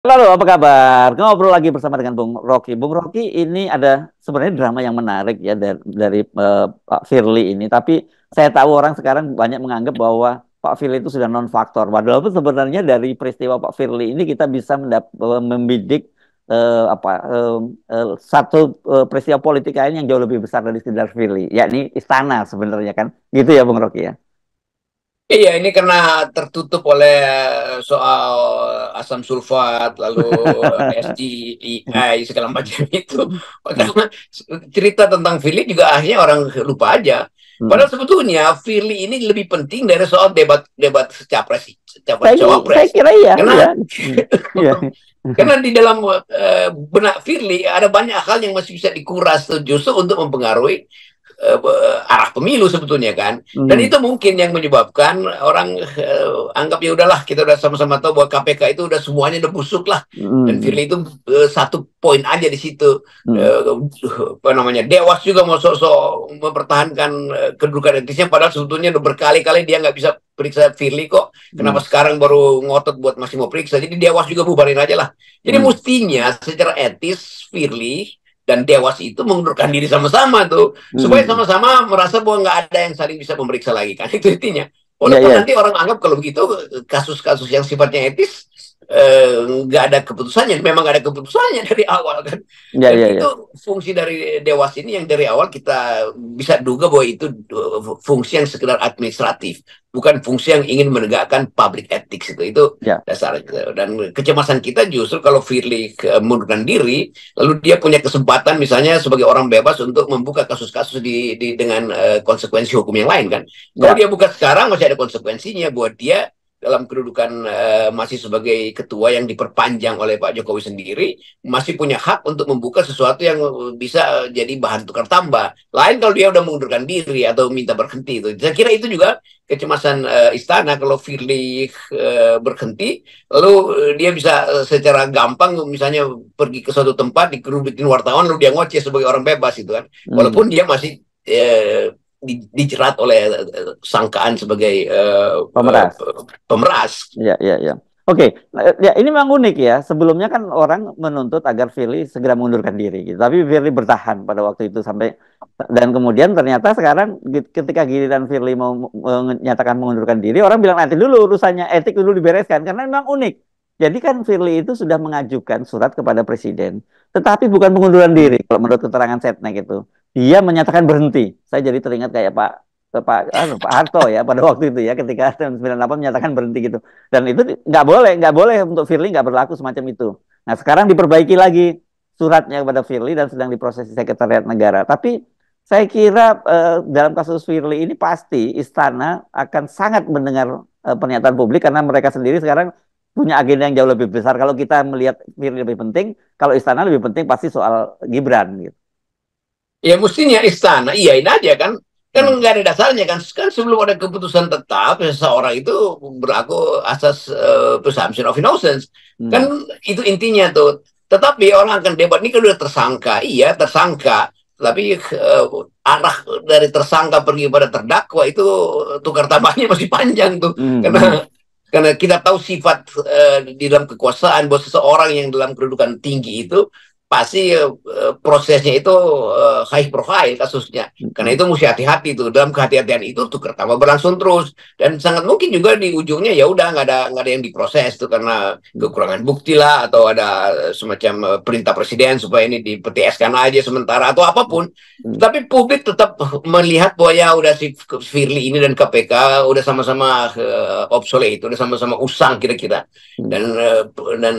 Halo, apa kabar? Ngobrol lagi bersama dengan Bung Rocky. Bung Rocky, ini ada sebenarnya drama yang menarik ya dari Pak Firly ini. Tapi saya tahu orang sekarang banyak menganggap bahwa Pak Firly itu sudah non-faktor. Padahal itu sebenarnya dari peristiwa Pak Firly ini kita bisa membidik satu peristiwa politik lain yang jauh lebih besar dari sekedar Firly, yakni istana sebenarnya kan. Gitu ya, Bung Rocky ya. Iya, ini karena tertutup oleh soal asam sulfat, lalu SGI, segala macam itu. Karena cerita tentang Philly juga akhirnya orang lupa aja. Padahal Mm. sebetulnya Philly ini lebih penting dari soal debat capres, capres Saya cawapres. kira iya, iya. Karena Mm. Iya. karena di dalam benak Firly ada banyak hal yang masih bisa dikuras justru untuk mempengaruhi arah pemilu sebetulnya kan. Dan Mm. itu mungkin yang menyebabkan orang anggap ya udahlah, kita udah sama-sama tahu bahwa KPK itu udah semuanya udah busuk lah. Dan Mm. Firly itu satu poin aja di situ. Mm. Uh, apa namanya, Dewas juga mau sok-sok mempertahankan kedudukan etisnya, padahal sebetulnya udah berkali-kali dia nggak bisa periksa Firly kok. Kenapa Mm. sekarang baru ngotot buat masih mau periksa? Jadi Dewas juga bubarin aja lah. Jadi Mm. mestinya secara etis Firly dan Dewas itu mengundurkan diri sama-sama tuh, supaya Mm. sama-sama merasa bahwa nggak ada yang saling bisa memeriksa lagi kan. Itu intinya. Iya, Walaupun iya. nanti orang anggap kalau begitu kasus-kasus yang sifatnya etis nggak ada keputusannya, memang nggak ada keputusannya dari awal kan. Iya, Dan iya, iya. itu fungsi dari Dewas ini yang dari awal kita bisa duga bahwa itu fungsi yang sekedar administratif, bukan fungsi yang ingin menegakkan public ethics. Itu Ya. dasarnya. Dan kecemasan kita justru kalau Firly mundurkan diri, lalu dia punya kesempatan misalnya sebagai orang bebas untuk membuka kasus-kasus dengan konsekuensi hukum yang lain kan. Kalau Ya. dia buka sekarang masih ada konsekuensinya buat dia dalam kedudukan masih sebagai ketua yang diperpanjang oleh Pak Jokowi sendiri, masih punya hak untuk membuka sesuatu yang bisa jadi bahan tukar tambah. Lain kalau dia udah mengundurkan diri atau minta berhenti itu. Saya kira itu juga kecemasan istana kalau Firly berhenti, lalu dia bisa secara gampang misalnya pergi ke suatu tempat dikerubutin wartawan lalu dia ngoceh sebagai orang bebas itu kan. Mm. Walaupun dia masih dijerat oleh sangkaan sebagai Pemeras. pemeras. Ya, ya, ya. Oke, ya ini memang unik ya. Sebelumnya kan orang menuntut agar Firly segera mengundurkan diri gitu. Tapi Firly bertahan pada waktu itu sampai dan kemudian ternyata sekarang ketika giliran Firly mau menyatakan mengundurkan diri, orang bilang nanti dulu urusannya etik dulu dibereskan karena memang unik. Jadi kan Firly itu sudah mengajukan surat kepada presiden, tetapi bukan pengunduran diri kalau menurut keterangan Setnek itu. Dia menyatakan berhenti. Saya jadi teringat kayak Pak Harto ya pada waktu itu ya ketika tahun 98 menyatakan berhenti gitu. Dan itu nggak boleh untuk Firly nggak berlaku semacam itu. Nah sekarang diperbaiki lagi suratnya kepada Firly dan sedang diproses di Sekretariat Negara. Tapi saya kira dalam kasus Firly ini pasti Istana akan sangat mendengar pernyataan publik karena mereka sendiri sekarang punya agenda yang jauh lebih besar. Kalau kita melihat Firly lebih penting, kalau Istana lebih penting pasti soal Gibran gitu. Ya mestinya istana iyain aja kan, kan Hmm. nggak ada dasarnya kan. Kan sebelum ada keputusan tetap seseorang itu berlaku asas presumption of innocence kan. Hmm. Itu intinya tuh. Tetapi orang akan debat ini kan udah tersangka, iya tersangka, tapi arah dari tersangka pergi pada terdakwa itu tukar tambahnya masih panjang tuh. Hmm. karena Hmm. karena kita tahu sifat di dalam kekuasaan bahwa seseorang yang dalam kedudukan tinggi itu pasti prosesnya itu high profile kasusnya. Karena Hmm. itu mesti hati-hati tuh. Dalam kehati-hatian itu tuh pertama berlangsung terus, dan sangat mungkin juga di ujungnya ya udah nggak ada yang diproses tuh karena Hmm. kekurangan bukti lah, atau ada semacam perintah presiden supaya ini dipetieskan aja sementara atau apapun. Hmm. Tapi publik tetap melihat bahwa ya udah si Firly ini dan KPK udah sama-sama obsolete, udah sama-sama usang kira-kira. Hmm. Dan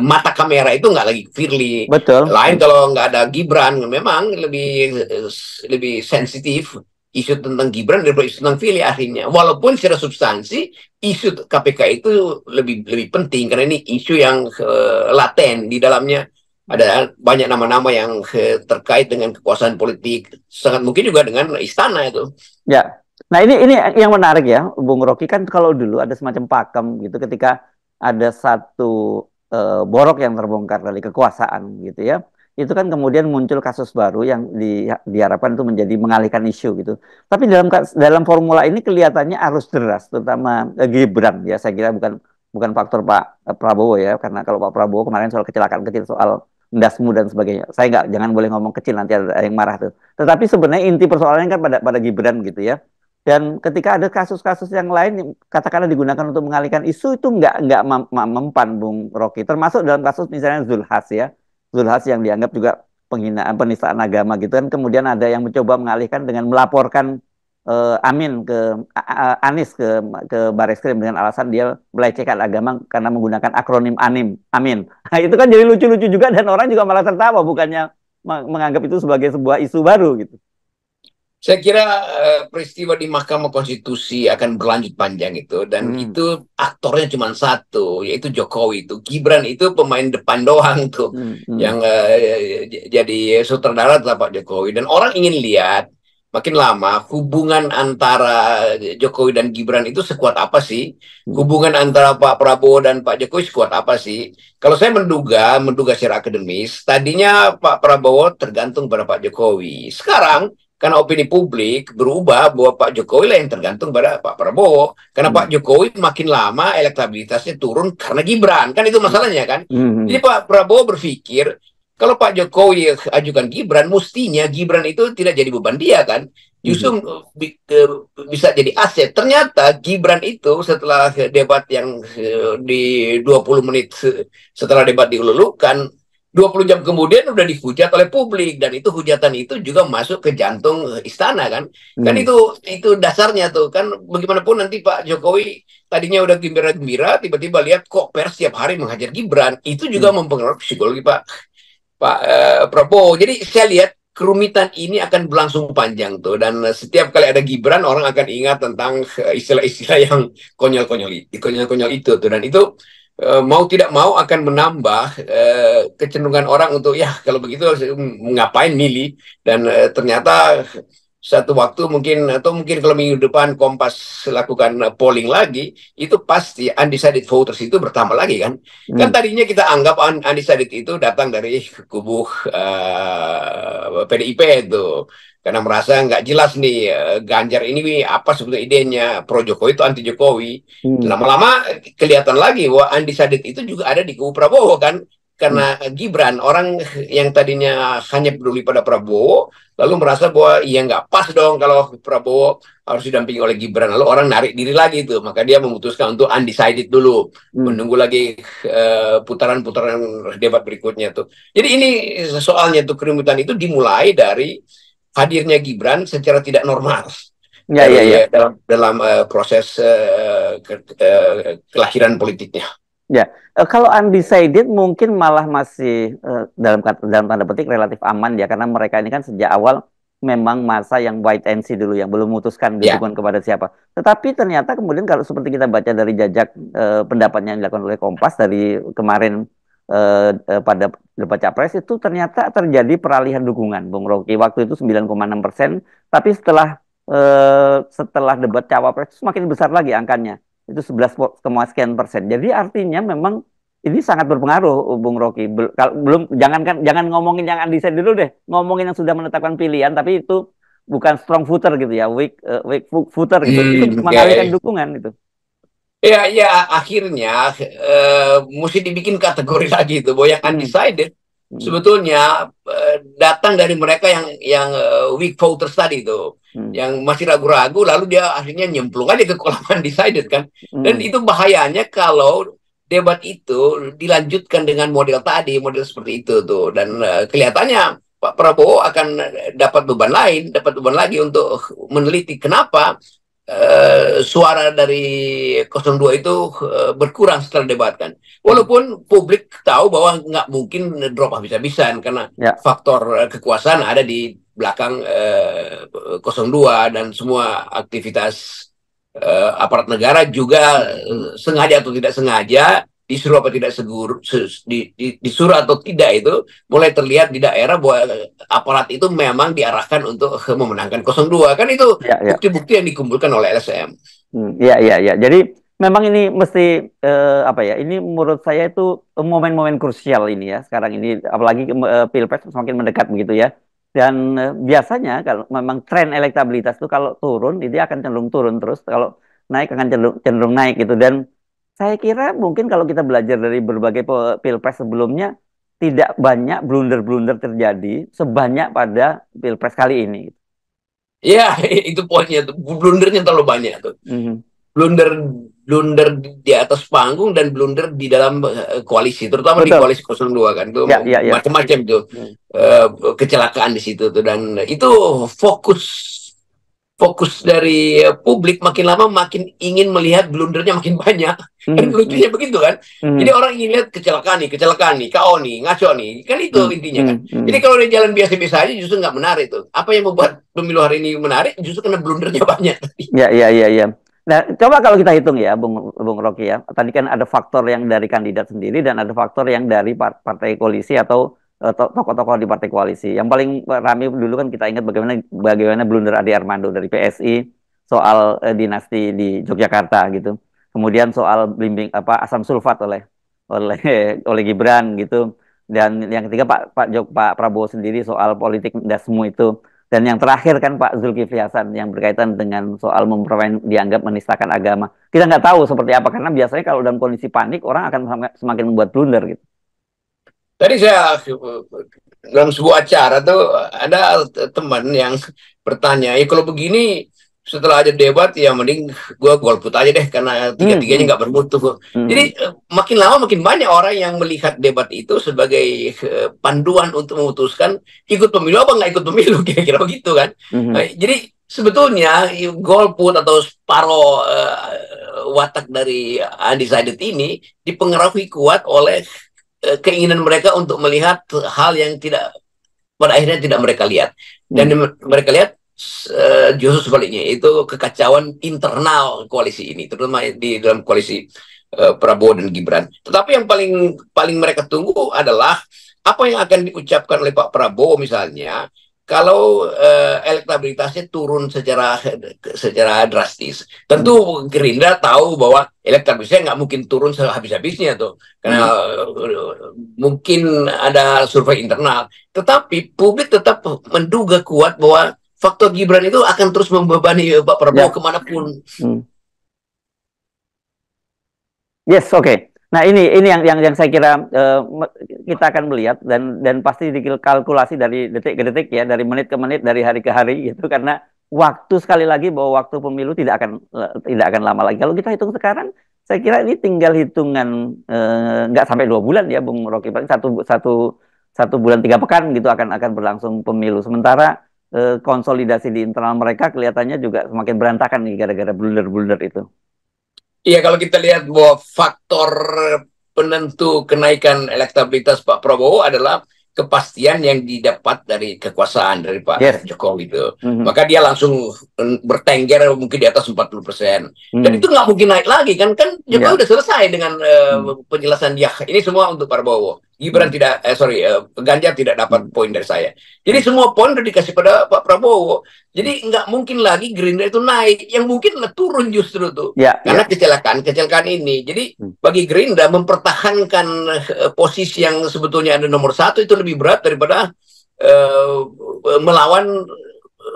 mata kamera itu nggak lagi Firly. Betul. Lain kalau nggak ada Gibran, memang lebih sensitif isu tentang Gibran daripada isu tentang Firly akhirnya. Walaupun secara substansi isu KPK itu lebih lebih penting karena ini isu yang laten di dalamnya. Ada banyak nama-nama yang terkait dengan kekuasaan politik, sangat mungkin juga dengan istana itu. Ya. Nah, ini yang menarik ya, Bung Rocky kan kalau dulu ada semacam pakem gitu ketika ada satu borok yang terbongkar dari kekuasaan gitu ya. Itu kan kemudian muncul kasus baru yang diharapkan itu menjadi mengalihkan isu gitu. Tapi dalam formula ini kelihatannya arus deras terutama Gibran ya saya kira bukan bukan faktor Pak Prabowo ya, karena kalau Pak Prabowo kemarin soal kecelakaan kecil, soal ndasmu dan sebagainya, saya nggak, jangan boleh ngomong kecil, nanti ada yang marah tuh. Tetapi sebenarnya inti persoalannya kan pada Gibran gitu ya. Dan ketika ada kasus-kasus yang lain yang katakanlah digunakan untuk mengalihkan isu, itu nggak mempan Bung Rocky. Termasuk dalam kasus misalnya Zulhas ya, Zulhas yang dianggap juga penghinaan, penistaan agama gitu kan. Kemudian ada yang mencoba mengalihkan dengan melaporkan Amin Anis ke Bareskrim dengan alasan dia melecehkan agama karena menggunakan akronim Amin. Nah, itu kan jadi lucu-lucu juga dan orang juga malah tertawa, bukannya menganggap itu sebagai sebuah isu baru gitu. Saya kira peristiwa di Mahkamah Konstitusi akan berlanjut panjang itu, dan Hmm, itu aktornya cuma satu, yaitu Jokowi. Itu Gibran itu pemain depan doang tuh, hmm, hmm, yang jadi sutradara adalah Pak Jokowi. Dan orang ingin lihat makin lama hubungan antara Jokowi dan Gibran itu sekuat apa sih? hmm, Hubungan antara Pak Prabowo dan Pak Jokowi sekuat apa sih? Kalau saya menduga secara akademis, tadinya Pak Prabowo tergantung pada Pak Jokowi. Sekarang karena opini publik berubah bahwa Pak Jokowi lah yang tergantung pada Pak Prabowo. Karena Pak hmm, Jokowi makin lama elektabilitasnya turun karena Gibran. Kan itu hmm, masalahnya kan. hmm, Jadi hmm, Pak Prabowo berpikir, kalau Pak Jokowi ajukan Gibran, mestinya Gibran itu tidak jadi beban dia kan. hmm, Justru bisa jadi aset. Ternyata Gibran itu setelah debat yang di 20 menit setelah debat diululukan, 20 jam kemudian udah dihujat oleh publik, dan itu hujatan itu juga masuk ke jantung istana kan. Kan hmm, itu dasarnya tuh kan, bagaimanapun nanti Pak Jokowi tadinya udah gembira-gembira, tiba-tiba lihat kok pers setiap hari menghajar Gibran, itu juga hmm, mempengaruhi psikologi Pak Pak Prabowo. Jadi saya lihat kerumitan ini akan berlangsung panjang tuh, dan setiap kali ada Gibran orang akan ingat tentang istilah-istilah yang konyol-konyol itu tuh, dan itu mau tidak mau akan menambah kecenderungan orang untuk ya kalau begitu ngapain milih, dan ternyata satu waktu mungkin, atau mungkin kalau minggu depan Kompas lakukan polling lagi, itu pasti undecided voters itu bertambah lagi kan. Kan hmm. tadinya kita anggap undecided itu datang dari kubu PDIP itu, karena merasa nggak jelas nih Ganjar ini apa sebetulnya idenya, pro Jokowi itu anti Jokowi. Hmm. Lama-lama kelihatan lagi bahwa undecided itu juga ada di kubu Prabowo kan, karena Gibran, orang yang tadinya hanya peduli pada Prabowo lalu merasa bahwa iya nggak pas dong kalau Prabowo harus didampingi oleh Gibran, lalu orang narik diri lagi itu, maka dia memutuskan untuk undecided dulu, Hmm. menunggu lagi putaran-putaran debat berikutnya tuh. Jadi ini soalnya tuh, keributan itu dimulai dari hadirnya Gibran secara tidak normal Ya, ya, dari ya. dalam proses kelahiran politiknya. Ya, kalau undecided mungkin malah masih dalam tanda petik relatif aman ya, karena mereka ini kan sejak awal memang masa yang wait and see dulu, yang belum memutuskan Ya. dukungan kepada siapa. Tetapi ternyata kemudian kalau seperti kita baca dari jajak pendapatnya yang dilakukan oleh Kompas dari kemarin pada debat capres, itu ternyata terjadi peralihan dukungan, Bung Rocky. Waktu itu 9,6%, tapi setelah debat cawapres itu semakin besar lagi angkanya, itu 11, sekian persen. Jadi artinya memang ini sangat berpengaruh, Bung Rocky. Belum, jangan ngomongin yang undecided dulu deh, ngomongin yang sudah menetapkan pilihan, tapi itu bukan strong voter gitu ya, weak voter gitu. Itu mengalihkan Oke. dukungan itu. Ya, ya, akhirnya mesti dibikin kategori lagi itu bahwa yang Hmm, undecided hmm, sebetulnya datang dari mereka yang weak voters tadi itu, hmm, yang masih ragu-ragu, lalu dia akhirnya nyemplung aja ke kolam undecided kan. Dan hmm. itu bahayanya kalau debat itu dilanjutkan dengan model tadi, model seperti itu tuh, dan kelihatannya Pak Prabowo akan dapat beban lagi untuk meneliti kenapa suara dari 02 itu berkurang setelah debat kan. Hmm. Walaupun publik tahu bahwa nggak mungkin drop habis-habisan, karena Ya. faktor kekuasaan ada di belakang 02, dan semua aktivitas aparat negara juga Hmm, hmm. sengaja atau tidak sengaja, disuruh apa tidak disuruh atau tidak, itu mulai terlihat di daerah bahwa aparat itu memang diarahkan untuk memenangkan 02 kan, itu Ya, ya. bukti-bukti yang dikumpulkan oleh LSM. Iya, iya, iya. Jadi memang ini mesti apa ya? Ini menurut saya itu momen-momen krusial ini ya. Sekarang ini apalagi Pilpres semakin mendekat begitu ya. Dan biasanya kalau memang tren elektabilitas itu kalau turun, itu akan cenderung turun terus. Kalau naik akan cenderung naik gitu. Dan Saya kira mungkin kalau kita belajar dari berbagai pilpres sebelumnya, tidak banyak blunder-blunder terjadi sebanyak pada pilpres kali ini. Ya, itu poinnya tuh. Blundernya terlalu banyak tuh. Mhm. Blunder blunder di atas panggung dan blunder di dalam koalisi, terutama di Betul. koalisi 02 kan tuh Ya, ya, ya. macam-macam tuh kecelakaan di situ tuh, dan itu fokus fokus dari publik makin lama makin ingin melihat blundernya makin banyak. Kan Mhm, mhm, lucunya begitu kan. Jadi mhm, orang ingin lihat kecelakaan nih, KO nih, ngaco nih. Kan itu mhm, intinya kan. mhm, Jadi mhm. kalau dia jalan biasa-biasa aja justru nggak menarik tuh. Apa yang membuat pemilu hari ini menarik justru karena blundernya banyak. Ya, ya, ya, ya. Nah, coba kalau kita hitung ya, Bung Rocky ya. Tadi kan ada faktor yang dari kandidat sendiri dan ada faktor yang dari partai koalisi atau tokoh-tokoh di partai koalisi. Yang paling ramai dulu kan kita ingat bagaimana bagaimana blunder Ade Armando dari PSI soal dinasti di Yogyakarta gitu. Kemudian soal blimbing apa asam sulfat oleh oleh Gibran gitu. Dan yang ketiga Pak Prabowo sendiri soal politik dasmu itu. Dan yang terakhir kan Pak Zulkifli Hasan yang berkaitan dengan soal dianggap menistakan agama. Kita nggak tahu seperti apa karena biasanya kalau dalam kondisi panik orang akan semakin membuat blunder gitu. Tadi saya dalam sebuah acara tuh ada teman yang bertanya, ya kalau begini setelah ada debat ya mending gue golput aja deh karena Hmm, tiga-tiganya hmm, nggak bermutu. hmm, Jadi makin lama makin banyak orang yang melihat debat itu sebagai panduan untuk memutuskan ikut pemilu apa nggak ikut pemilu, kira-kira begitu kan. hmm, Jadi sebetulnya golput atau separuh watak dari undecided ini dipengaruhi kuat oleh keinginan mereka untuk melihat hal yang tidak pada akhirnya tidak mereka lihat, dan hmm, mereka lihat justru sebaliknya, itu kekacauan internal koalisi ini, terutama di dalam koalisi Prabowo dan Gibran. Tetapi yang paling paling mereka tunggu adalah apa yang akan diucapkan oleh Pak Prabowo misalnya kalau elektabilitasnya turun secara drastis. hmm, Tentu Gerindra tahu bahwa elektabilitasnya nggak mungkin turun sehabis-habisnya tuh, karena hmm. mungkin ada survei internal. Tetapi publik tetap menduga kuat bahwa faktor Gibran itu akan terus membebani Pak Prabowo Ya, kemanapun. hmm. Yes, oke. Nah, ini yang saya kira kita akan melihat dan pasti dikalkulasi dari detik ke detik ya, dari menit ke menit, dari hari ke hari gitu karena waktu sekali lagi bahwa waktu pemilu tidak akan lama lagi. Kalau kita hitung sekarang, saya kira ini tinggal hitungan nggak sampai 2 bulan ya, Bung Rocky. Paling satu satu 1 bulan 3 pekan gitu akan berlangsung pemilu. Sementara konsolidasi di internal mereka kelihatannya juga semakin berantakan nih gara-gara blunder-blunder itu. Iya, kalau kita lihat bahwa faktor penentu kenaikan elektabilitas Pak Prabowo adalah kepastian yang didapat dari kekuasaan dari Pak Yes. Jokowi itu. Mhm. Maka dia langsung bertengger mungkin di atas 40%. Dan itu Hmm. nggak mungkin naik lagi kan? Kan Jokowi Ya. udah selesai dengan Hmm. penjelasan dia. Ini semua untuk Pak Prabowo. Gibran Hmm. tidak, Ganjar tidak dapat Hmm. poin dari saya. Jadi Hmm. semua poin udah dikasih pada Pak Prabowo. Jadi nggak mungkin lagi Gerindra itu naik. Yang mungkin turun justru tuh. Ya, Karena ya. kecelakaan ini. Jadi Hmm. bagi Gerindra mempertahankan posisi yang sebetulnya ada nomor satu itu lebih berat daripada uh, melawan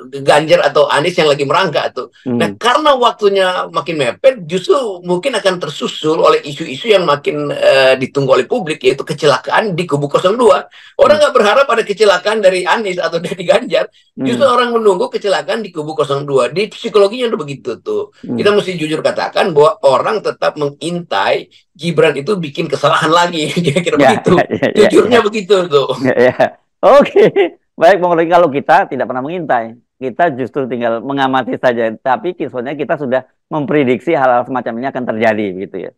Ganjar atau Anies yang lagi merangkak tuh. Nah, Hmm. karena waktunya makin mepet, justru mungkin akan tersusul oleh isu-isu yang makin ditunggu oleh publik, yaitu kecelakaan di kubu 02. Orang Hmm. nggak berharap ada kecelakaan dari Anies atau dari Ganjar, justru Hmm. orang menunggu kecelakaan di kubu 02. Di psikologinya udah begitu tuh. Kita Hmm. mesti jujur katakan bahwa orang tetap mengintai Gibran itu bikin kesalahan lagi, kira-kira Ya, begitu. ya, ya, ya, ya. Jujurnya begitu tuh. Ya, ya. Oke. Baik, Bang Roy, kalau kita tidak pernah mengintai, kita justru tinggal mengamati saja. Tapi sebenarnya kita sudah memprediksi hal-hal semacam ini akan terjadi, gitu ya.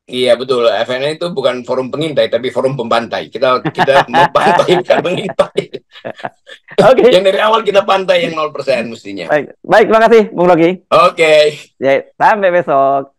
Iya betul, FNN itu bukan forum pengintai tapi forum pembantai. Kita kita membantai bukan mengintai. Oke. Yang dari awal kita pantai yang 0% mestinya. Baik, baik, terima kasih, Bung Rocky. Oke. Ya, sampai besok.